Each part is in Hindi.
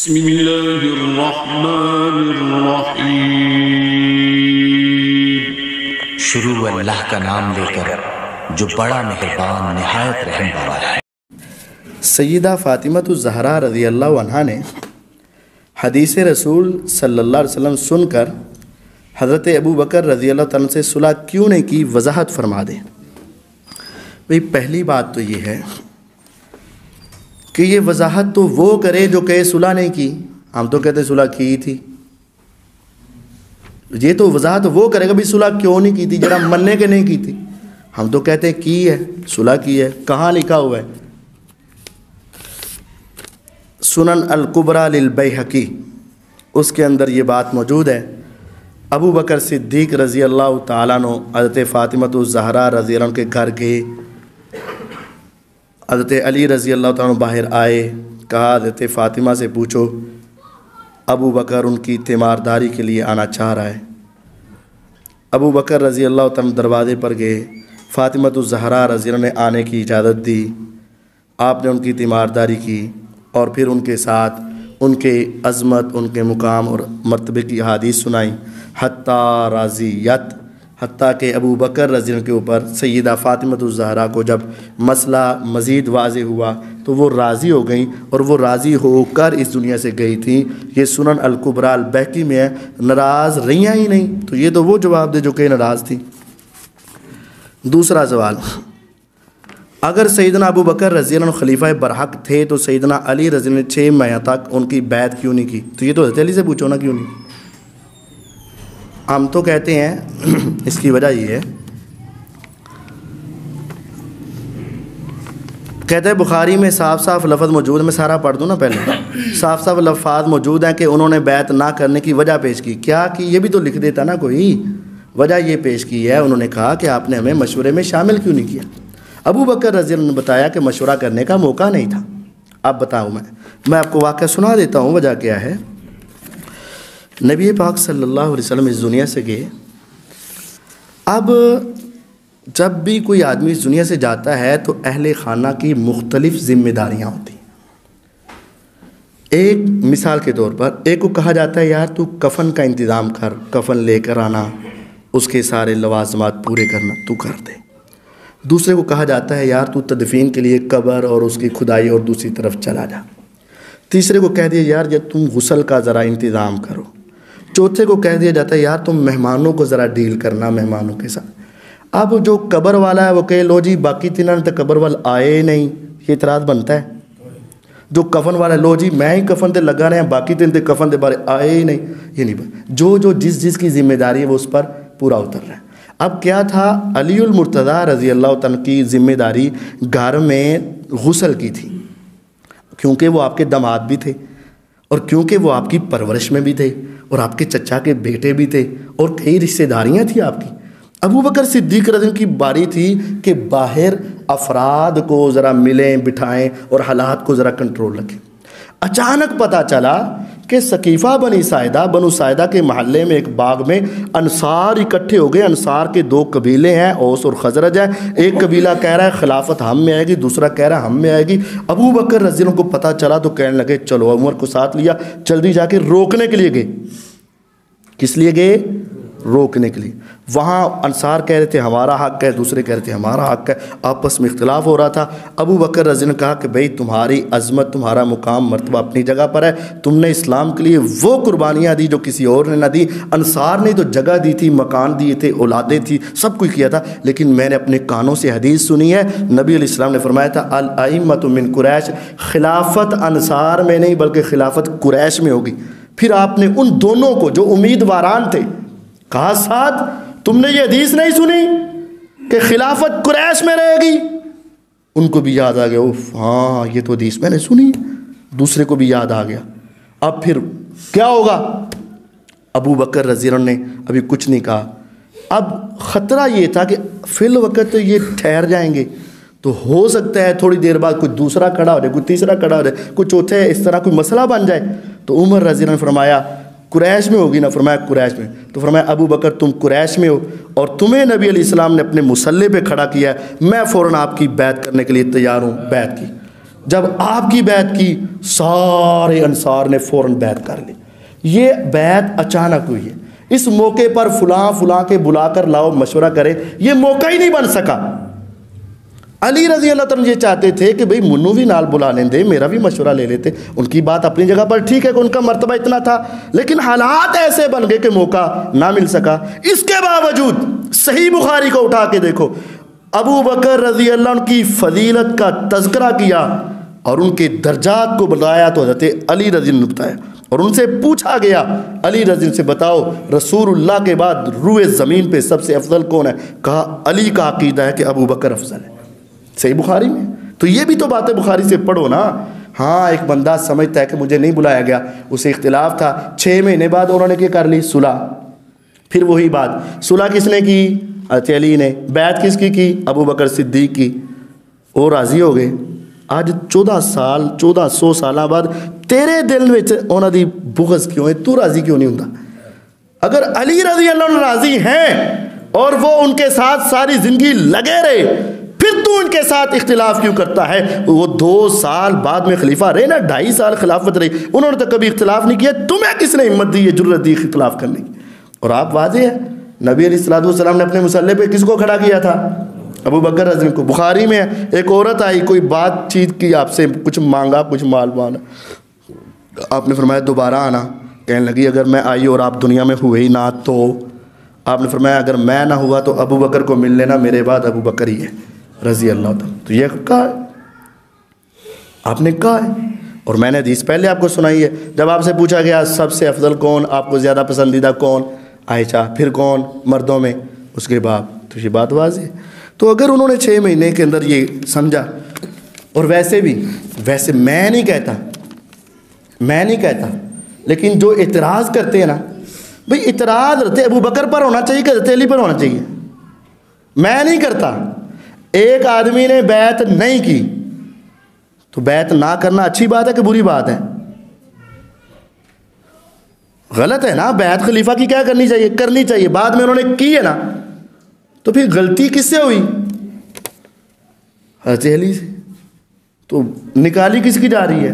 बिस्मिल्लाहिर्रहमानिर्रहीम। शुरू अल्लाह का नाम लेकर जो बड़ा मेहरबान निहायत रहम वाला है। सैयदा फ़ातिमतुज़ ज़हरा रज़ियल्लाहु अन्हा ने हदीस रसूल सल्लल्लाहु अलैहि वसल्लम सुनकर हज़रत अबू बकर रज़ियल्लाहु तआला से सुलह क्यों नहीं की, वजाहत फरमा दें। भाई पहली बात तो ये है कि ये वजाहत तो वो करे जो कहे सुलह नहीं की। हम तो कहते सुलह की थी। ये तो वजाहत वो करेगा भी सुलह क्यों नहीं की थी, जरा मन्ने के नहीं की थी। हम तो कहते की है, सुलह की है। कहाँ लिखा हुआ है? सुनन अल कुबरा लिल बैहकी, उसके अंदर ये बात मौजूद है। अबू बकर सिद्दीक़ रज़ी अल्लाह ताला अन्हु हज़रत फ़ातिमतुज़ ज़हरा रज़ी अल्लाह के घर गए। हज़रत अली रज़ी अल्लाह ताला बाहर आए, कहा हज़रत फ़ातिमा से पूछो, अबू बकर उनकी तीमारदारी के लिए आना चाह रहा है। अबू बकर रज़ी अल्लाह ताला दरवाज़े पर गए। फ़ातिमतुज़ ज़हरा रज़ी अल्लाह ने आने की इजाज़त दी। आपने उनकी तीमारदारी की और फिर उनके साथ उनके अज़मत, उनके मुकाम और मर्तबे की अहादीस सुनाई। हत्ता राज़ियत, हत्ता के अबू बकर रज़ी अल्लाह के ऊपर सैयदा फ़ातिमतुज़ ज़हरा को जब मसला मज़ीद वाज़े हुआ तो वो राज़ी हो गई और वो राज़ी होकर इस दुनिया से गई थी। ये सुनन अल कुबरा अल बैकी में है। नाराज़ रहियाँ ही नहीं, तो ये तो वो जवाब दे जो कि नाराज़ थी। दूसरा सवाल, अगर सैयदना अबू बकर रज़ी अल्लाह खलीफा बरहक थे तो सैयदना अली रज़ी अल्लाह ने 6 माह तक उनकी बैत क्यों नहीं की? तो ये तो हज़रत अली से पूछो ना, क्यों नहीं? हम तो कहते हैं इसकी वजह ये है, कहते हैं बुखारी में साफ साफ लफ्ज़ मौजूद है। मैं सारा पढ़ दूँ ना पहले। साफ साफ लफ्ज़ मौजूद हैं कि उन्होंने बैत ना करने की वजह पेश की। क्या कि ये भी तो लिख देता ना कोई। वजह ये पेश की है, उन्होंने कहा कि आपने हमें मशवरे में शामिल क्यों नहीं किया। अबू बकर रज़ी अल्लाह ने बताया कि मशवरा करने का मौका नहीं था। अब बताऊँ, मैं आपको वाक़या सुना देता हूँ। वजह क्या है? नबी पाक सल्लल्लाहु अलैहि वसल्लम इस दुनिया से गए। अब जब भी कोई आदमी इस दुनिया से जाता है तो अहले खाना की मुख्तलिफ़ ज़िम्मेदारियाँ होती हैं। एक मिसाल के तौर पर, एक को कहा जाता है यार तू कफ़न का इंतज़ाम कर, कफ़न लेकर आना, उसके सारे लवाज़मात पूरे करना तू कर दे। दूसरे को कहा जाता है यार तू तदफीन के लिए कब्र और उसकी खुदाई और दूसरी तरफ चला जा। तीसरे को कह दिया यार जब तुम गुस्ल का ज़रा इंतज़ाम करो। चौथे को कह दिया जाता है यार तुम मेहमानों को ज़रा डील करना मेहमानों के साथ। अब जो कब्र वाला है वो कहे लो जी बाकी तीन तो कब्र वाल आए नहीं, ये इतराज़ बनता है। जो कफन वाला लो जी मैं ही कफन ते लगा रहे हैं, बाकी तीन तो कफन के बारे आए ही नहीं, ये नहीं। जो जिस की जिम्मेदारी है वो उस पर पूरा उतर रहा है। अब क्या था, अलीउल मुर्तज़ा रज़ी अल्लाह तआला की ज़िम्मेदारी घर में गुस्ल की थी, क्योंकि वो आपके दामाद भी थे और क्योंकि वो आपकी परवरिश में भी थे और आपके चचा के बेटे भी थे और कई रिश्तेदारियाँ थी आपकी। अबू बकर सिद्दीक़ रज़ी अल्लाह की बारी थी कि बाहर अफराद को ज़रा मिलें बिठाएं और हालात को ज़रा कंट्रोल रखें। अचानक पता चला कि सकीफ़ा बनी बनु साइदा के महल्ले में एक बाग में अंसार इकट्ठे हो गए। अंसार के 2 कबीले हैं, औस और खजरज है। एक कबीला कह रहा है खिलाफत हम में आएगी, दूसरा कह रहा है हम में आएगी। अबू बकर रज़ी अल्लाह को पता चला तो कहने लगे चलो, उमर को साथ लिया, जल्दी जाके रोकने के लिए गए। किस लिए गए? रोकने के लिए। वहाँ अंसार कह रहे थे हमारा हक़ है, दूसरे कह रहे थे हमारा हक़ है, आपस में इख्तिलाफ़ हो रहा था। अबू बकर रज़ी ने कहा कि भाई तुम्हारी अज़मत, तुम्हारा मुकाम मर्तबा अपनी जगह पर है, तुमने इस्लाम के लिए वो कुर्बानियाँ दी जो किसी और ने ना दी। अंसार ने तो जगह दी थी, मकान दिए थे, औलादें थी, सब कुछ किया था, लेकिन मैंने अपने कानों से हदीस सुनी है, नबी अलैहिस्सलाम ने फरमाया था अल अइम्मतु मिन कुरैश, खिलाफत अंसार में नहीं बल्कि खिलाफत कुरैश में होगी। फिर आपने उन दोनों को जो उम्मीदवारान थे कहा साथ तुमने ये हदीस नहीं सुनी कि खिलाफत कुरैश में रहेगी? उनको भी याद आ गया, उफ हाँ ये तो हदीस मैंने सुनी। दूसरे को भी याद आ गया। अब फिर क्या होगा? अबू बकर रज़ी अल्लाह ने अभी कुछ नहीं कहा। अब ख़तरा ये था कि फिल वक़्त तो ये ठहर जाएंगे तो हो सकता है थोड़ी देर बाद कोई दूसरा खड़ा हो जाए, कोई तीसरा खड़ा हो जाए, कोई चौथे, इस तरह कोई मसला बन जाए। तो उमर रज़ी अल्लाह ने फरमाया कुरैश में होगी ना? फरमाया कुरैश में। तो फरमाया अबू बकर तुम कुरैश में हो और तुम्हें नबी अलैहिस्सलाम ने अपने मुसल्ले पे खड़ा किया है, मैं फ़ौरन आपकी बैत करने के लिए तैयार हूँ। बैत की। जब आपकी बैत की सारे अंसार ने फ़ौरन बैत कर ली। ये बैत अचानक हुई है, इस मौके पर फुलां के बुलाकर लाओ मशवरा करें, ये मौका ही नहीं बन सका। अली रजी अल्लाह तआला ये चाहते थे कि भाई मुन्नू भी नाल बुला लेंदे, मेरा भी मशवरा ले लेते। उनकी बात अपनी जगह पर ठीक है कि उनका मर्तबा इतना था, लेकिन हालात ऐसे बन गए कि मौका ना मिल सका। इसके बावजूद सही बुखारी को उठा के देखो, अबू बकर रजी अल्लाह की फजीलत का तज़किरा किया और उनके दर्जात को बताया तो हज़रत अली रजी ने बताया, और उनसे पूछा गया अली रजी से बताओ रसूलुल्लाह के बाद रूए ज़मीन पे सबसे अफजल कौन है? कहा अली का अकीदा है कि अबू बकर अफजल है। सही बुखारी में। तो ये भी तो बातें बुखारी से पढ़ो ना। हाँ, एक बंदा समझता है कि मुझे नहीं बुलाया गया, उसे इख्तिलाफ था, 6 महीने बाद उन्होंने क्या कर ली? सुलह। फिर वही बात, सुलह किसने की? अली ने। बैत किसकी की? अबू बकर सिद्दीक की। वो राज़ी हो गए। आज 1400 साल बाद तेरे दिल में उन्हों की बुग़्ज़ क्यों है? तू राज़ी क्यों नहीं होता? अगर अली रज़ी अल्लाह राज़ी हैं और वो उनके साथ सारी ज़िंदगी लगे रहे, फिर तू उनके साथ इख्तिलाफ क्यों करता है? वो 2 साल बाद में खलीफा रहे ना, 2.5 साल खिलाफत रही, उन्होंने तो कभी इख्तिलाफ नहीं किया। तुम्हें किसने हिम्मत दी, ये जुर्रत दी इख्तिलाफ करने की? और आप वाज़ेह है, नबी अलैहिस्सलाम ने अपने मुसल्ले पे किसको खड़ा किया था? अबू बकर रज़ी को। बुखारी में एक औरत आई, कोई बातचीत की, आपसे कुछ मांगा, कुछ माल मांगा, आपने फरमाया दोबारा आना। कहने लगी अगर मैं आई और आप दुनिया में हुए ही ना तो? आपने फरमाया अगर मैं ना हुआ तो अबू बकर को मिल लेना, मेरे बाद अबू बकर ही है रज़ी अल्लाह तआला। तो ये कहा है, आपने कहा है, और मैंने हदीस पहले आपको सुनाई है। जब आपसे पूछा गया सबसे अफजल कौन, आपको ज़्यादा पसंदीदा कौन? आयशा। फिर कौन? मर्दों में? उसके बाद। तो ये बात वाज़ेह है। तो अगर उन्होंने 6 महीने के अंदर ये समझा, और वैसे मैं नहीं कहता, लेकिन जो इतराज़ करते हैं ना, भाई इतराज़ रहते अबू बकर पर होना चाहिए कि अली पर होना चाहिए? मैं नहीं करता। एक आदमी ने बैत नहीं की तो बैत ना करना अच्छी बात है कि बुरी बात है? गलत है ना। बैत खलीफा की क्या करनी चाहिए? करनी चाहिए। बाद में उन्होंने की है ना, तो फिर गलती किससे हुई? हज़रत अली से। तो निकाली किसकी जा रही है?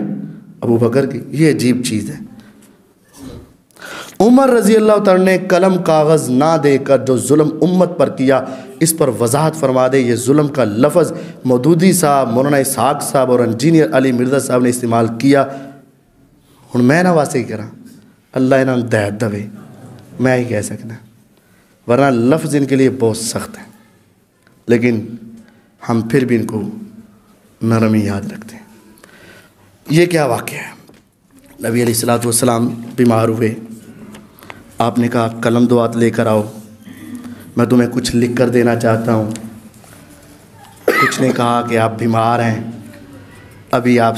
अबू बकर की। ये अजीब चीज़ है। उमर रज़ी अल्लाह तआला ने कलम कागज़ ना देकर जो जुल्म उम्मत पर किया, इस पर वजाहत फरमा दे। ये जुल्म का लफ्ज़ मौदूदी साहब, मौलाना इसहाक साहब और इंजीनियर अली मिर्ज़ा साहब ने इस्तेमाल किया। हुण मैं ना वास्ते करा, अल्लाह इन्होंने दैत दवे, मैं ही कह सकना, वरना लफ्ज़ इनके लिए बहुत सख्त है। लेकिन हम फिर भी इनको नरमी याद रखते हैं। ये क्या वाक़या है? नबी अलैहिस्सलातु वस्सलाम बीमार हुए, आपने कहा कलम दुआत लेकर आओ, मैं तुम्हें कुछ लिख कर देना चाहता हूँ। कुछ ने कहा कि आप बीमार हैं, अभी आप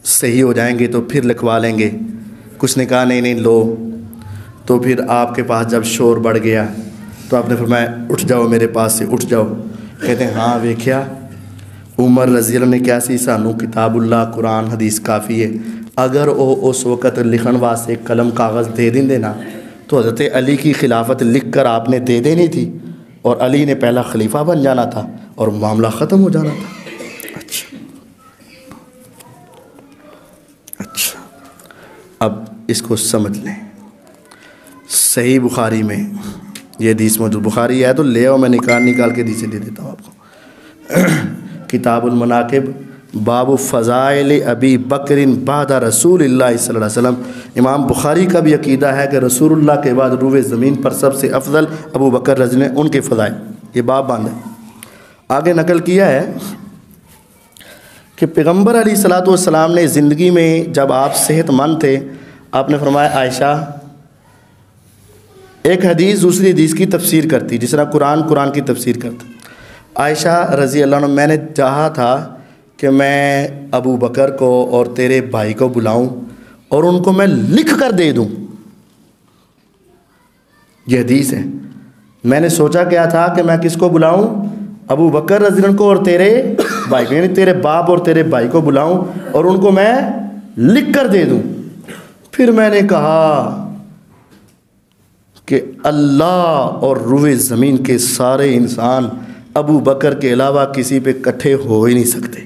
सही हो जाएंगे तो फिर लिखवा लेंगे। कुछ ने कहा नहीं लो। तो फिर आपके पास जब शोर बढ़ गया तो आपने फरमाया उठ जाओ, मेरे पास से उठ जाओ। कहते हैं हाँ वेख्या उमर रज़ी अल्लाह ने क्या सी, सानू किताबुल्लाह कुरान हदीस काफ़ी है। अगर वो उस वक़्त लिखण वास्ते कलम कागज़ दे देंगे ना, तो हज़रत अली की खिलाफत लिख कर आपने दे देनी थी और अली ने पहला खलीफा बन जाना था और मामला ख़त्म हो जाना था। अच्छा, अब इसको समझ लें। सही बुखारी में ये हदीस मौजूद, बुखारी है तो ले आओ, मैं निकाल के हदीसें दे देता हूँ आपको। किताबुल मनाकिब बाबु फ़ज़ाइल अबी बकरिन बादा रसूलिल्लाह सल्लल्लाहु अलैहि वसल्लम। इमाम बुखारी का भी अकीदा है कि रसूलुल्लाह के बाद रूए ज़मीन पर सबसे अफजल अबू बकर रज़ी ने, उनके फ़ज़ाइल, ये बाब बांधा। आगे नकल किया है कि पैगम्बर अलैहिस्सलातु वस्सलाम ने ज़िंदगी में जब आप सेहतमंद थे, आपने फरमाया आयशा एक हदीस दूसरी हदीस की तफसीर करती, जिस तरह कुरान की तफसीर करता। आयशा रज़ी अल्लाह अन्हा, मैंने चाहा था कि मैं अबू बकर को और तेरे भाई को बुलाऊं और उनको मैं लिख कर दे दूं। यह हदीस है। मैंने सोचा क्या था कि मैं किसको बुलाऊं? अबू बकर रज़ी अल्लाह को और तेरे भाई को, यानी तेरे बाप और तेरे भाई को बुलाऊं और उनको मैं लिख कर दे दूं। फिर मैंने कहा कि अल्लाह और रूए ज़मीन के सारे इंसान अबू बकर के अलावा किसी पे इकट्ठे हो ही नहीं सकते।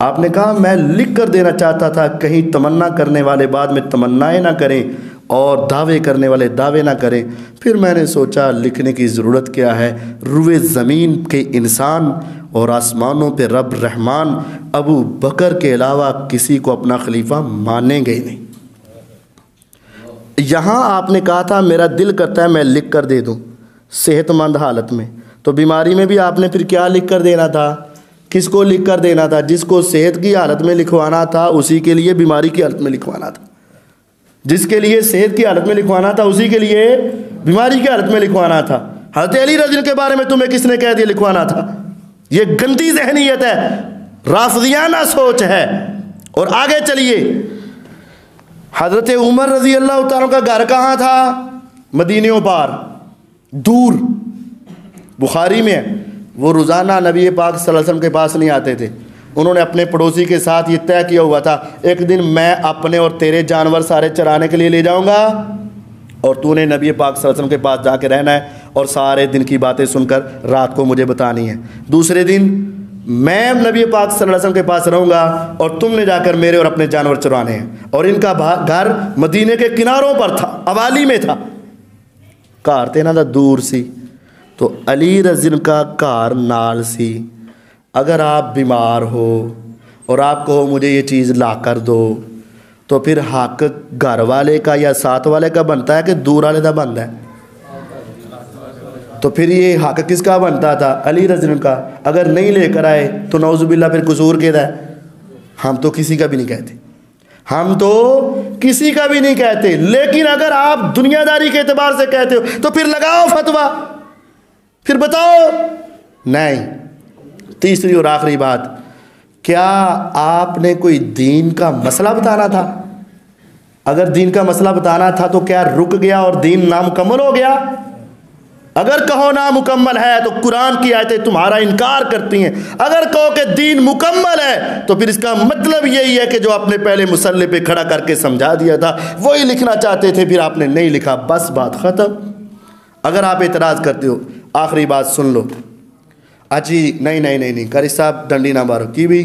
आपने कहा मैं लिख कर देना चाहता था, कहीं तमन्ना करने वाले बाद में तमन्नाएं ना करें और दावे करने वाले दावे ना करें। फिर मैंने सोचा लिखने की ज़रूरत क्या है, रुए ज़मीन के इंसान और आसमानों पे रब रहमान अबू बकर के अलावा किसी को अपना खलीफा मानेंगे ही नहीं। यहाँ आपने कहा था मेरा दिल करता है मैं लिख कर दे दूँ सेहतमंद हालत में, तो बीमारी में भी आपने फिर क्या लिख कर देना था, किसको लिख कर देना था? जिसको सेहत की हालत में लिखवाना था उसी के लिए बीमारी की हालत में लिखवाना था, जिसके लिए सेहत की हालत में लिखवाना था उसी के लिए बीमारी की हालत में लिखवाना था। हज़रत अली रज़ी के बारे में तुम्हें किसने कह दिया लिखवाना था? ये गंदी ज़हनियत है, राफ़िदियाना सोच है। और आगे चलिए, हज़रत उमर रज़ी अल्लाह तआला का घर कहाँ था? मदीने पार दूर, बुखारी में। वो रोज़ाना नबी पाक सल्लल्लाहु अलैहि वसल्लम के पास नहीं आते थे। उन्होंने अपने पड़ोसी के साथ ये तय किया हुआ था, एक दिन मैं अपने और तेरे जानवर सारे चराने के लिए ले जाऊंगा और तूने नबी पाक सल्लल्लाहु अलैहि वसल्लम के पास जाके रहना है और सारे दिन की बातें सुनकर रात को मुझे बतानी है। दूसरे दिन मैं नबी पाक सल्लल्लाहु अलैहि वसल्लम के पास रहूँगा और तुमने जाकर मेरे और अपने जानवर चुराने हैं। और इनका घर मदीने के किनारों पर था, अवाली में था, घर ते ना था दूर सी। तो अली रज़ी का घर नाल सी। अगर आप बीमार हो और आप कहो मुझे ये चीज़ ला कर दो, तो फिर हक घर वाले का या साथ वाले का बनता है कि दूर वाले का बनता है? तो फिर ये हक किसका बनता था? अली रज़ी का। अगर नहीं लेकर आए तो नौज़ुबिल्लाह फिर कसूर किसका है? हम तो किसी का भी नहीं कहते, हम तो किसी का भी नहीं कहते। लेकिन अगर आप दुनियादारी के एतबार से कहते हो तो फिर लगाओ फतवा, फिर बताओ। नहीं। तीसरी और आखिरी बात, क्या आपने कोई दीन का मसला बताना था? अगर दीन का मसला बताना था तो क्या रुक गया और दीन नामुकम्मल हो गया? अगर कहो नामुकम्मल है तो कुरान की आयतें तुम्हारा इनकार करती हैं। अगर कहो कि दीन मुकम्मल है तो फिर इसका मतलब यही है कि जो आपने पहले मुसल्ले पे खड़ा करके समझा दिया था वही लिखना चाहते थे, फिर आपने नहीं लिखा, बस बात ख़त्म। अगर आप एतराज़ करते हो, आखिरी बात सुन लो। अजी नहीं नहीं नहीं नहीं कारी साहब डंडी ना मारो की भी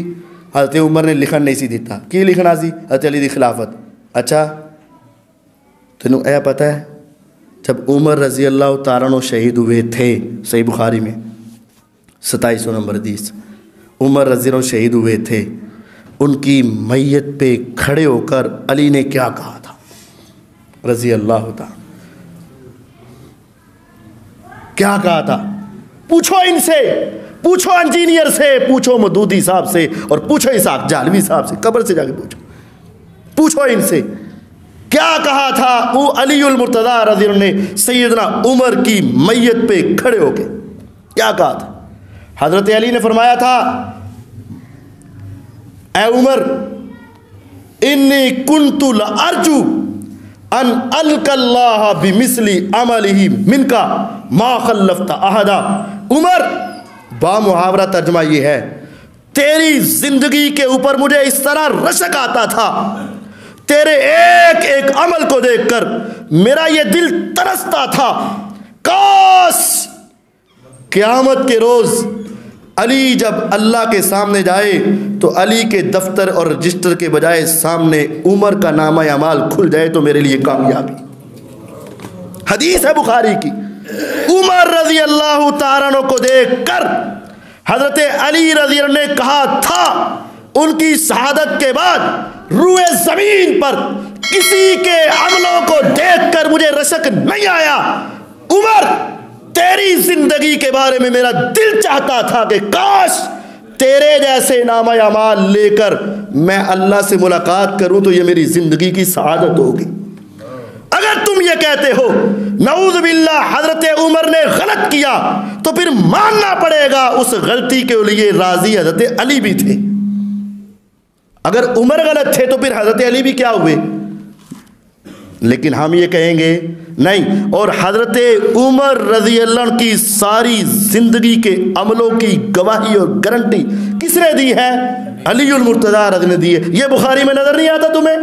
हज़रत उमर ने लिखन नहीं सी दिता की लिखना सी हज़रत अली दी खिलाफत। अच्छा तेनू यह पता है जब उमर रज़ी अल्लाह तआला अन्हु शहीद हुए थे, सही बुखारी में 2700 नंबर हदीस, उमर रज़ी अल्लाह शहीद हुए थे, उनकी मैयत पे खड़े होकर अली ने क्या कहा था रज़ी अल्लाह तआला? क्या कहा था? पूछो इनसे, पूछो इंजीनियर से, पूछो मदूदी साहब से और पूछो इसाक जालवी साहब से, कब्र से जाके पूछो इनसे क्या कहा था वो अलीउल मुर्तज़ा रज़ी अल्लाह ने सैयदना उमर की मैयत पे खड़े होके क्या कहा था? हज़रत अली ने फरमाया था, ए उमर इन्नी कुन्तु लअर्जू अन अलकल्लाह बिमिस्ली अमलिही मिनका मा खल्लफ्ता अहदा। उमर, बामुहावरा तर्जुमा ये है, तेरी जिंदगी के ऊपर मुझे इस तरह रशक आता था, तेरे एक एक अमल को देखकर मेरा ये दिल तरसता था, काश क़यामत के रोज अली जब अल्लाह के सामने जाए तो अली के दफ्तर और रजिस्टर के बजाय सामने उमर का नामा अमाल खुल जाए तो मेरे लिए कामयाबी। हदीस है बुखारी की। उमर रज़ी अल्लाह तआला अन्हु को देखकर हज़रत अली रज़ी अल्लाह ने कहा था, उनकी शहादत के बाद रूए ज़मीन पर किसी के अमलों को देखकर मुझे रशक नहीं आया। उमर, तेरी जिंदगी के बारे में मेरा दिल चाहता था कि काश तेरे जैसे नामा अमाल लेकर मैं अल्लाह से मुलाकात करूं तो ये मेरी जिंदगी की सआदत होगी। अगर तुम ये कहते हो नऊज़ बिल्लाह हजरत उमर ने गलत किया तो फिर मानना पड़ेगा उस गलती के लिए राजी हजरत अली भी थे। अगर उमर गलत थे तो फिर हजरत अली भी क्या हुए? लेकिन हम ये कहेंगे नहीं। और हजरत उमर रज़ी अल्लाह की सारी जिंदगी के अमलों की गवाही और गारंटी किसने दी है? अलीउल मुर्तज़ा रज़ी ने दी है। ये बुखारी में नजर नहीं आता तुम्हें?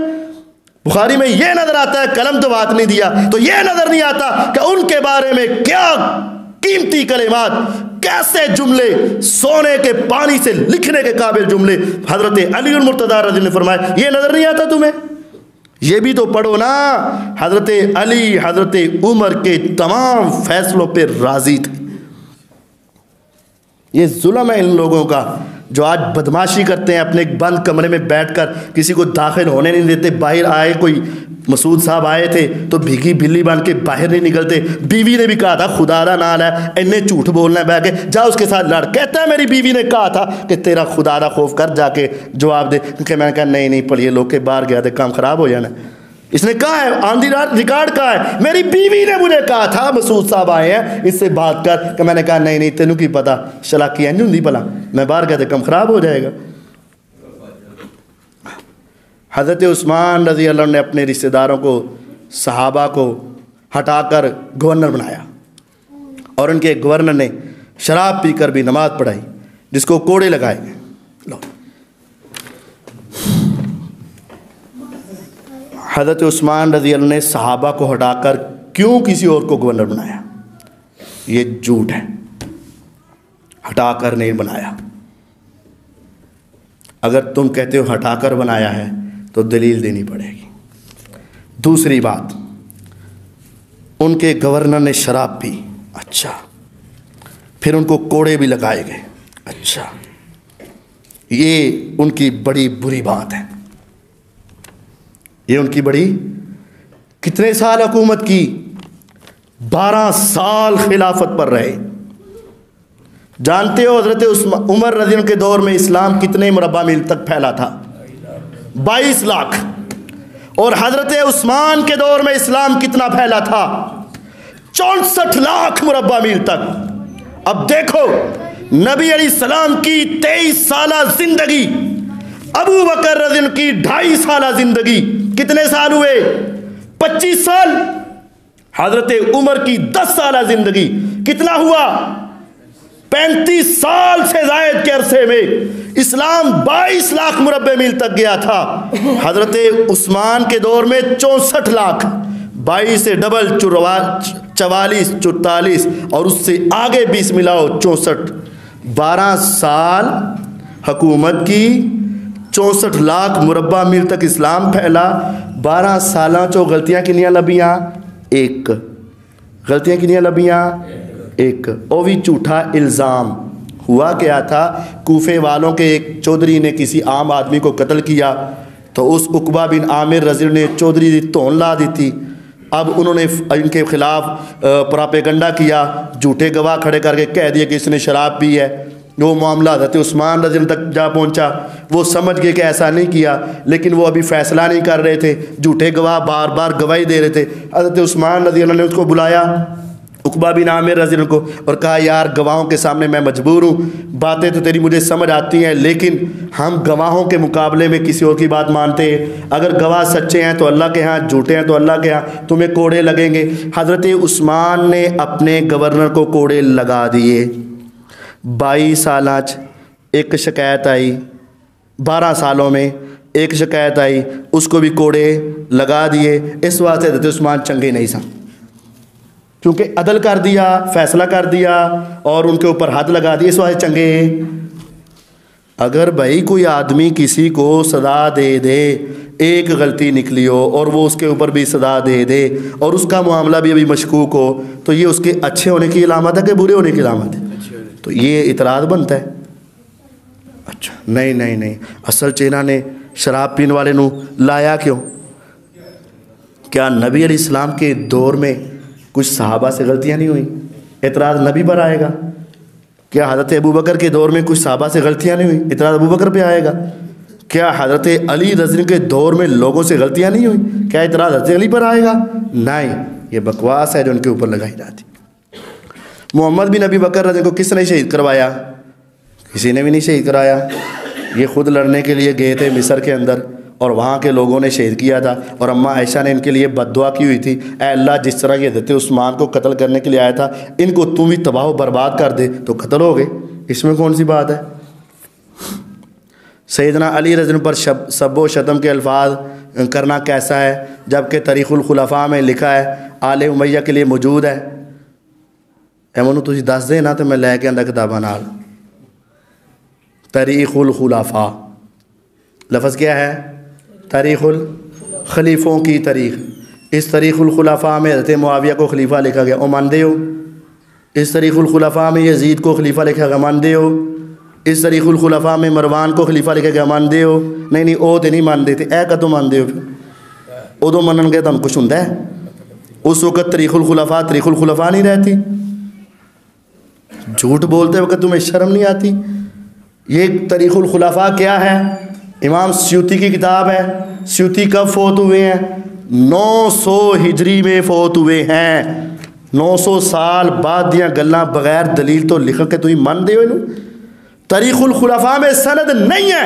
बुखारी में ये नजर आता है कलम तो बात नहीं दिया, तो ये नजर नहीं आता कि उनके बारे में क्या कीमती कलिमात कैसे जुमले, सोने के पानी से लिखने के काबिल जुमले हजरत अली मुर्तज़ा रज़ी ने फरमाए। ये नजर नहीं आता तुम्हें? ये भी तो पढ़ो ना। हजरत अली हजरत उमर के तमाम फैसलों पे राजी थे। ये जुल्म है इन लोगों का जो आज बदमाशी करते हैं, अपने एक बंद कमरे में बैठकर किसी को दाखिल होने नहीं देते। बाहर आए, कोई मसूद साहब आए थे तो भीगी बिल्ली बन के बाहर नहीं निकलते। बीवी ने भी कहा था खुदा दा नाल है, इन्हें झूठ बोलना है, बह के जा उसके साथ लड़। कहता है मेरी बीवी ने कहा था कि तेरा खुदा दा खौफ कर, जाके जवाब दे। क्योंकि मैंने कहा नहीं नहीं पढ़िए, लोग के बाहर गया थे, काम खराब हो जाना। इसने कहा है, ऑन दी रिकॉर्ड कहा है, मेरी बीवी ने मुझे कहा था मसूद साहब आए हैं इससे बात कर। कि मैंने कहा नहीं नहीं तेनू की पता, शलाकी नहीं होंगी भला, मैं बाहर गया था, काम खराब हो जाएगा। हज़रत उस्मान रज़ी अल्लाह ने अपने रिश्तेदारों को, सहाबा को हटाकर गवर्नर बनाया और उनके गवर्नर ने शराब पीकर भी नमाज पढ़ाई, जिसको कोड़े लगाए गए। लो, हज़रत उस्मान रज़ी अल्लाह ने सहाबा को हटाकर क्यों किसी और को गवर्नर बनाया? ये झूठ है, हटाकर नहीं बनाया। अगर तुम कहते हो हटाकर बनाया है तो दलील देनी पड़ेगी। दूसरी बात, उनके गवर्नर ने शराब पी, अच्छा, फिर उनको कोड़े भी लगाए गए, अच्छा, ये उनकी बड़ी बुरी बात है। ये उनकी बड़ी, कितने साल हुकूमत की? 12 साल खिलाफत पर रहे। जानते हो हजरत उमर रज़ी अल्लाह के दौर में इस्लाम कितने मुरब्बा मील तक फैला था? 22 लाख। और हजरत उस्मान के दौर में इस्लाम कितना फैला था? 64 लाख मुरब्बा मील तक। अब देखो, नबी अलैहिस्सलाम की 23 साल जिंदगी, अबू बकर रज़ी अल्लाह की 2.5 साल जिंदगी, कितने साल हुए? 25 साल। हजरत उमर की 10 साल जिंदगी, कितना हुआ? 35 साल से जायद के अरसे में इस्लाम 22 लाख मुरब्बे मील तक गया था। हजरत उस्मान के दौर में 64 लाख, 22 से डबल 44, 44 और उससे आगे 20 मिलाओ 64। 12 साल हुकूमत की, 64 लाख मुरब्बा मील तक इस्लाम फैला। 12 साल चो गलतियां किनियां लभियां? एक। गलतियां किनियां लभियां? एक। वो भी झूठा इल्ज़ाम। हुआ क्या था, कूफे वालों के एक चौधरी ने किसी आम आदमी को कत्ल किया तो उस उकबा बिन आमिर रज़ी ने चौधरी की तौन ला दी थी। अब उन्होंने इनके खिलाफ प्रोपेगंडा किया, झूठे गवाह खड़े करके कह दिए कि इसने शराब पी है। वो मामला हज़रत उस्मान रज़ी तक जा पहुंचा। वो समझ गए कि ऐसा नहीं किया, लेकिन वो अभी फैसला नहीं कर रहे थे, झूठे गवाह बार बार गवाही दे रहे थे। हज़रत उस्मान रज़ी ने उसको बुलाया, उकबा बिन आमिर रज़ी को, और कहा यार गवाहों के सामने मैं मजबूर हूँ, बातें तो तेरी मुझे समझ आती हैं, लेकिन हम गवाहों के मुकाबले में किसी और की बात मानते हैं। अगर गवाह सच्चे हैं तो अल्लाह के यहाँ, झूठे हैं तो अल्लाह के यहाँ, तुम्हें कोड़े लगेंगे। हज़रत उस्मान ने अपने गवर्नर को कोड़े लगा दिए। 22 साल एक शिकायत आई, 12 सालों में एक शिकायत आई, उसको भी कोड़े लगा दिए। इस वास्ते हज़रत उस्मान चंगे नहीं सन, क्योंकि अदल कर दिया, फैसला कर दिया और उनके ऊपर हद लगा दी, इस वास्ते चंगे। अगर भाई कोई आदमी किसी को सज़ा दे दे, एक गलती निकली हो और वो उसके ऊपर भी सज़ा दे दे और उसका मामला भी अभी मशकूक हो, तो ये उसके अच्छे होने की अलामत है कि बुरे होने की अलामत है? तो ये इतराज़ बनता है। अच्छा, नहीं नहीं नहीं, असल चेना ने शराब पीने वाले नू लाया क्यों? क्या नबी अलैहिस्सलाम के दौर में कुछ सहाबा से गलतियां नहीं हुई? इतराज़ नबी पर आएगा। क्या हज़रत अबू बकर के दौर में कुछ सहाबा से गलतियां नहीं हुई? इतराज़ अबू बकर पे आएगा। क्या हज़रत अली रज़ी के दौर में लोगों से गलतियां नहीं हुई? क्या इतराज़ हज़रत अली पर आएगा? नहीं, ये बकवास है जो उनके ऊपर लगाई जाती। मोहम्मद बिन अबी बकर रज़ी को किसने शहीद करवाया? किसी ने भी नहीं शहीद कराया। ये ख़ुद लड़ने के लिए गए थे मिस्र के अंदर और वहाँ के लोगों ने शहीद किया था। और अम्मा आयशा ने इनके लिए बद्दुआ की हुई थी, ऐ अल्लाह जिस तरह ये हज़रत उस्मान को कत्ल करने के लिए आया था, इनको तुम भी तबाह बर्बाद कर दे तो कत्ल हो गए। इसमें कौन सी बात है? सैयदना अली रज़ी पर सब्बो शतम के अल्फाज करना कैसा है, जबकि तारीख़ुल खुलफ़ा में लिखा है, आले उमैया के लिए मौजूद है। ਇਹ ਮੈਨੂੰ ਤੁਸੀਂ ਦੱਸ ਦੇ ਨਾ तो मैं लैके आंदा किताबां नाल। तारीख़ुल खुलाफा लफ्ज़ क्या है? तारीख़ुल खलीफ़ों की तारीख़। इस तारीख़ुल खुलाफा में हज़रत मुआविया को खलीफा लिखा गया, वो मानते हो? इस तारीख़ुल खुलाफा में यजीद को खलीफा लिखा गया, मानते हो? इस तारीख़ुल खुलाफा में मरवान को खलीफा लिखा गया, मानते हो? नहीं वो तो नहीं मानते थे, ऐ कदों मानते हो? फिर उदों मनन गए तुहानूं कुछ हुंदा है? उस वक़्त तारीख़ुल खुलाफा नहीं रहती। झूठ बोलते वक्त तुम्हें शर्म नहीं आती? ये तारीख़ुल खुलाफा क्या है? इमाम स्यूती की किताब है। स्यूती कब फौत हुए हैं? 900 हिजरी में फौत हुए हैं। 900 साल बाद दियां गल्लां बगैर दलील तो लिख के तुम मानते हो? इनू तारीख़ुल खुलाफा में सनद नहीं है।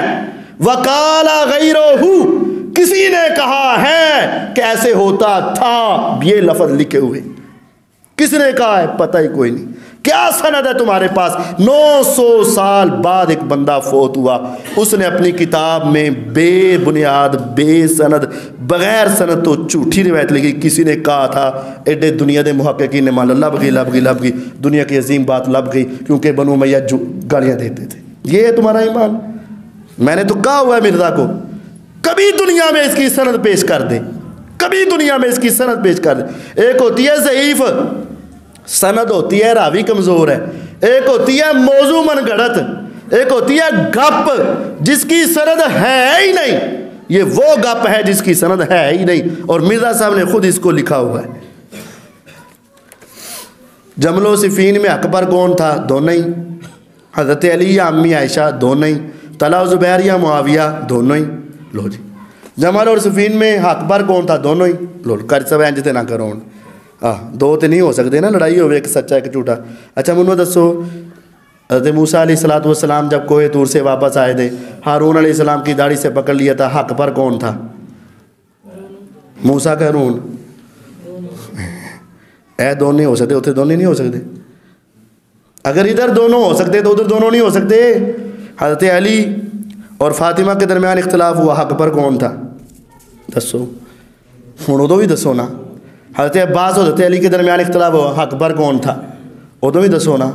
वकाला गैरुहु, किसी ने कहा है कि ऐसे होता था, ये लफ्ज़ लिखे हुए। किसने कहा है? पता ही कोई नहीं। क्या सनद है तुम्हारे पास? 900 साल बाद एक बंदा फौत हुआ, उसने अपनी किताब में बेबुनियाद बेसनद बगैर सनद तो झूठी रिवायत लिखी। किसी ने कहा था, एडे दुनिया के मुहक्किकीन ने मान लब गई दुनिया की अजीम बात लब गई, क्योंकि बनु उमैया जो गालियाँ देते थे। ये है तुम्हारा ईमान? मैंने तो कहा हुआ है मिर्ज़ा को, कभी दुनिया में इसकी सनद पेश कर दे, कभी दुनिया में इसकी सनद पेश कर दे। एक होती है ज़ईफ़ सनद, होती है रावी कमज़ोर है। एक होती है मौजू मनगढ़ंत, एक होती है गप जिसकी सनद है ही नहीं। ये वो गप है जिसकी सनद है ही नहीं, और मिर्ज़ा साहब ने खुद इसको लिखा हुआ है। जमलो सिफ़ीन में अकबर कौन था? दोनों ही। हज़रत अली या अम्मी आयशा? दोनों ही। तला ज़ुबैर या मुआविया? दोनों ही। लो जी, जमल और सिफ़ीन में अकबर कौन था? दोनों ही। लो कर सब इंज ते ना करो। दो तो नहीं हो सकते ना, लड़ाई हो, एक सच्चा एक झूठा। अच्छा मैनू दसो, हज़रत मूसा अलैहिस्सलातु वस्सलाम जब कोहे तूर से वापस आए थे, हारून अलैहिस्सलाम की दाढ़ी से पकड़ लिया था, हक पर कौन था? मूसा का हारून? ऐ दोनों नहीं हो सकते, उधर दोनों नहीं हो सकते। अगर इधर दोनों हो सकते तो उधर दोनों नहीं हो सकते। हज़रत अली और फातिमा के दरमियान इख्तलाफ हुआ, हक पर कौन था? दसो हुण, उदों भी दसो ना। हज़रत अब्बास और हज़रत अली के दरमियान इख्तलाफ हुआ, हक पर कौन था? उदों भी दसो ना।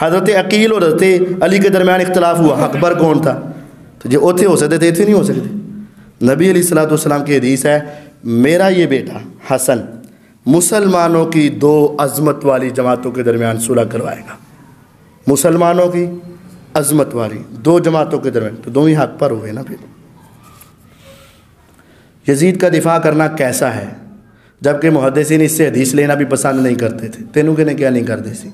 हज़रत अकील और हज़रत अली के दरमियान इख्तलाफ हुआ, हक पर कौन था? तो जो उत्थे हो सकते थे, इत्थे नहीं हो सकते। नबी अलैहिस्सलातु वस्सलाम की हदीस है, मेरा ये बेटा हसन मुसलमानों की 2 अज़मत वाली जमातों के दरमियान सुलह करवाएगा। मुसलमानों की अज़मत वाली 2 जमातों के दरमियान, तो दोनों ही हक पर हुए ना। फिर यजीद का दिफा करना कैसा है, जबकि मुहद्दिसीन इससे हदीस लेना भी पसंद नहीं करते थे। तेनू के ने क्या नहीं करते सी?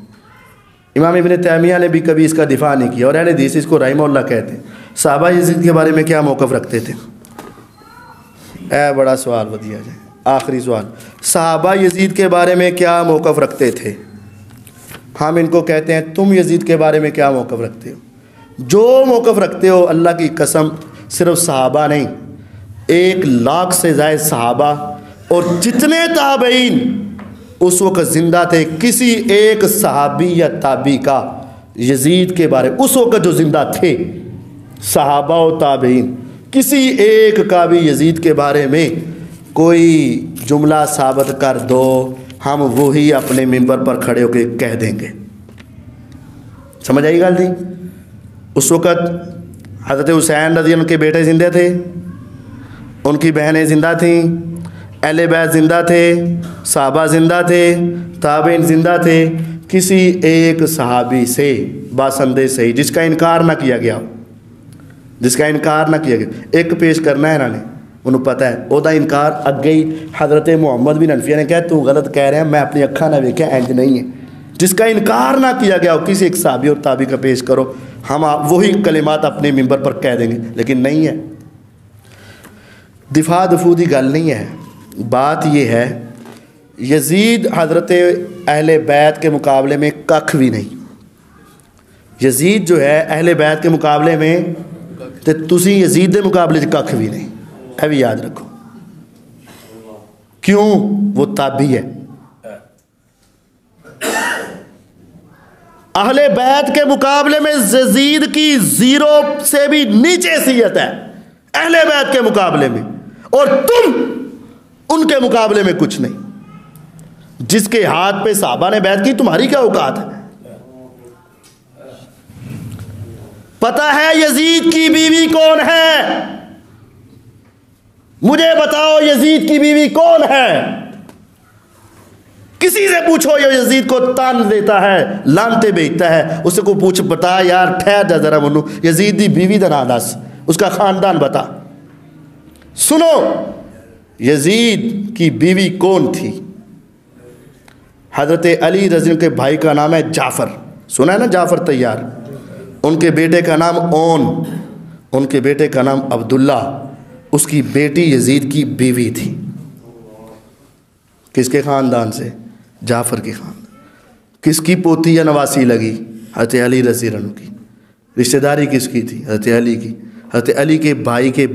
इमाम इब्न तैमिया ने भी कभी इसका दिफा नहीं किया, और अहले हदीस इसको रहमहुल्लाह कहते। सहाबा यजीद के बारे में क्या मौक़िफ़ रखते थे? बड़ा सवाल वधिया है। आखिरी सवाल, सहाबा यजीद के बारे में क्या मौक़िफ़ रखते थे? हम इनको कहते हैं, तुम यजीद के बारे में क्या मौक़िफ़ रखते हो? जो मौक़िफ़ रखते हो, अल्लाह की कसम, सिर्फ सहाबा नहीं, 1 लाख से ज़ायद सहाबा और जितने ताबईन उस वक़्त ज़िंदा थे, किसी एक सहाबी या ताबी का यजीद के बारे, उस वक़्त जो ज़िंदा थे सहाबा और ताबईन, किसी एक का भी यजीद के बारे में कोई जुमला साबित कर दो, हम वही अपने मिंबर पर खड़े होकर कह देंगे। समझ आई गल थी? उस वक़्त हज़रत हुसैन रज़ी उनके बेटे ज़िंदे थे, उनकी बहनें ज़िंदा थीं, अहले बैत ज़िंदा थे, सहाबा ज़िंदा थे, ताबईन ज़िंदा थे। किसी एक सहाबी से बासंदे सही जिसका इनकार ना किया गया, जिसका इनकार ना किया गया। एक पेश करना है इन्होंने, उन्होंने पता है वह इनकार अगे ही हज़रत मुहम्मद बिन हनफिया ने कहा, तू गलत कह रहा है, मैं अपनी अखा ना वेख्या, इंज नहीं है। जिसका इनकार ना किया गया हो, किसी एक सहाबी और ताबी का पेश करो, हम वही कलिमात अपने मिंबर पर कह देंगे। लेकिन नहीं है, दिफा दफू की गल नहीं है। बात यह है, यजीद हज़रत अहले बैत के मुकाबले में कख भी नहीं। यजीद जो है अहले बैत के मुकाबले में, तो तुसी यजीद के मुकाबले कख भी नहीं, यह भी याद रखो। क्यों? वो ताबी है। अहले बैत के मुकाबले में यजीद की 0 से भी नीचे हैसियत है अहले बैत के मुकाबले में, और तुम उनके मुकाबले में कुछ नहीं। जिसके हाथ पे साहबा ने बैत की, तुम्हारी क्या औकात है? पता है यजीद की बीवी कौन है? मुझे बताओ यजीद की बीवी कौन है? किसी से पूछो, ये यजीद को तान देता है, लानते बेचता है, उससे को पूछ, बता यार, ठहर जा जरा मनु, यजीद की बीवी का नाम दस, उसका खानदान बता। सुनो, यजीद की बीवी कौन थी? हजरत अली रज़ी के भाई का नाम है जाफ़र, सुना है ना, जाफ़र तैयार। उनके बेटे का नाम ओन, उनके बेटे का नाम अब्दुल्ला, उसकी बेटी यजीद की बीवी थी। किसके ख़ानदान से? जाफ़र के ख़ानदान। किसकी पोती या नवासी लगी? हज़रत अली रज़ी अल्लाह की। रिश्तेदारी किसकी थी? हज़रत अली की। हज़रत अली के भाई के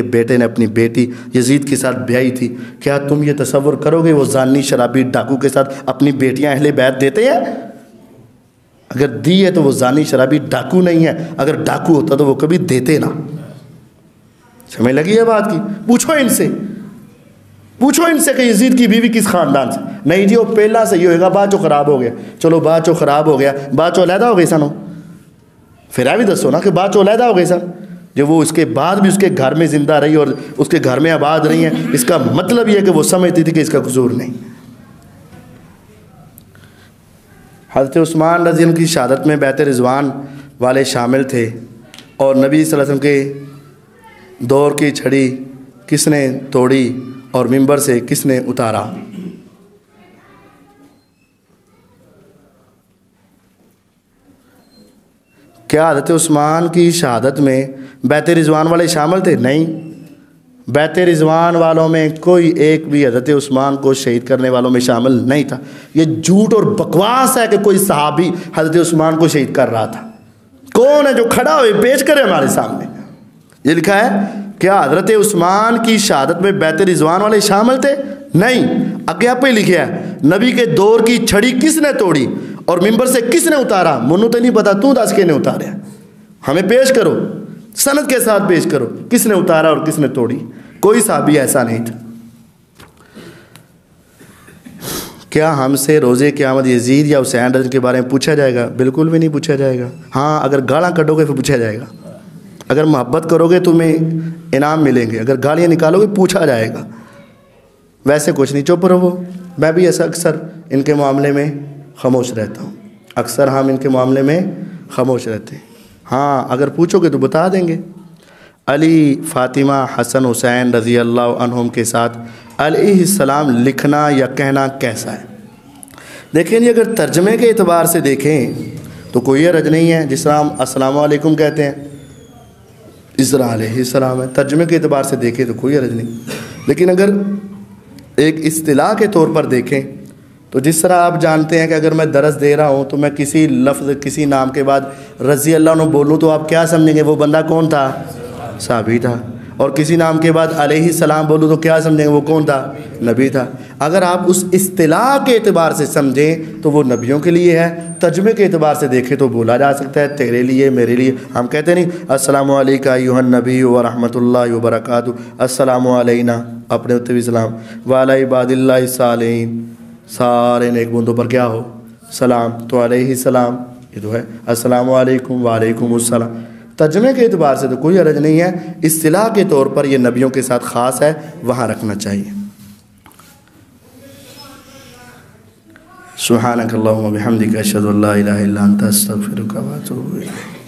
बेटे ने अपनी बेटी यजीद के साथ ब्याही थी। क्या तुम ये तसव्वुर करोगे वो जानी शराबी डाकू के साथ अपनी बेटियां अहले बैत देते हैं? अगर दी है तो वो जानी शराबी डाकू नहीं है, अगर डाकू होता तो वो कभी देते ना। समझ लगी है बात की? पूछो इनसे, पूछो इनसे कि यजीद की बीवी किस खानदान से। नहीं जी, वो पहला सही होएगा, बाद चो खराब हो गया। चलो बाद चो खराब हो गया, बाद चो अलहदा हो गई सन, फिर भी दसो ना कि बाद चो अलहदा हो गई सन। जब वो उसके बाद भी उसके घर में ज़िंदा रही और उसके घर में आबाद रही हैं, इसका मतलब यह है कि वो समझती थी कि इसका कसूर नहीं। हज़रत उस्मान रज़ी अल्लाह की शहादत में बैत रिज़वान वाले शामिल थे और नबी सल्लल्लाहु अलैहि वसल्लम के दौर की छड़ी किसने तोड़ी और मिंबर से किसने उतारा? क्या हज़रत उस्मान की शहादत में बैत रिज़वान वाले शामिल थे? नहीं, बैत रिज़वान वालों में कोई एक भी हज़रत उस्मान को शहीद करने वालों में शामिल नहीं था। ये झूठ और बकवास है कि कोई सहाबी हज़रत उस्मान को शहीद कर रहा था। कौन है जो खड़ा हुए पेश करे हमारे सामने? ये लिखा है, क्या हज़रत उस्मान की शहादत में बैत रिज़वान वाले शामिल थे? नहीं। आगे आप पे लिखा है, नबी के दौर की छड़ी किसने तोड़ी और मिंबर से किसने उतारा? मुन्नू तो नहीं पता, तू दस के ने उतारे, हमें पेश करो, सनद के साथ पेश करो, किसने उतारा और किसने तोड़ी। कोई साहबी ऐसा नहीं था। क्या हमसे रोज़े क़यामत यजीद या हुसैन रज़ी के बारे में पूछा जाएगा? बिल्कुल भी नहीं पूछा जाएगा। हाँ, अगर गालां कटोगे फिर पूछा जाएगा। अगर मोहब्बत करोगे तुम्हें इनाम मिलेंगे, अगर गालियाँ निकालोगे पूछा जाएगा। वैसे कुछ नहीं, चुप रहो। मैं भी ऐसा अक्सर इनके मामले में खामोश रहता हूँ, अक्सर हम इनके मामले में खामोश रहते हैं। हाँ, अगर पूछोगे तो बता देंगे। अली, फ़ातिमा, हसन, हुसैन रज़ी अल्लाह अन्हुम के साथ अलैहिस्सलाम लिखना या कहना कैसा है? देखें जी, अगर तर्जमे के एतबार से देखें तो कोई हरज नहीं है। जिस तरह हम अस्सलामु अलैकुम कहते हैं, इस तरह अलैहिस्सलाम है। तर्जमे के एतबार से देखें तो कोई हरज नहीं। लेकिन अगर एक इस्तिलाह के तौर पर देखें तो जिस तरह आप जानते हैं कि अगर मैं दरस दे रहा हूँ तो मैं किसी लफ्ज़, किसी नाम के बाद रज़ी अल्लाह अन्हु बोलूँ तो आप क्या समझेंगे? वो बंदा कौन था? साहबी था। और किसी नाम के बाद अलैहिस्सलाम बोलूँ तो क्या समझेंगे? वो कौन था? नबी था। अगर आप उस इस्तिलाह के एतबार से समझें तो वो नबियों के लिए है। तर्जुमे के एतबार से देखें तो बोला जा सकता है तेरे लिए, मेरे लिए। हम कहते नहीं अस्सलामु अलैका अय्युहन नबी व रहमतुल्लाहि व बरकातुहू, अस्सलामु अलैना, अपने उत्ते भी सलाम, व अला इबादिल्लाहि सालिहीन, सारे नेक बंदों पर क्या हो? सलाम। तो अलैहिस्सलाम ये तो है, अस्सलामु अलैकुम व अलैकुमुस्सलाम। तर्जुमे के एतबार से तो कोई हरज नहीं है। इस्तिलाह के तौर पर ये नबियों के साथ ख़ास है, वहाँ रखना चाहिए। सुब्हानक अल्लाहुम्मा व बिहम्दिका अशहदु अल्ला इलाहा इल्ला अंता अस्तगफिरुका व अतूबु इलैक।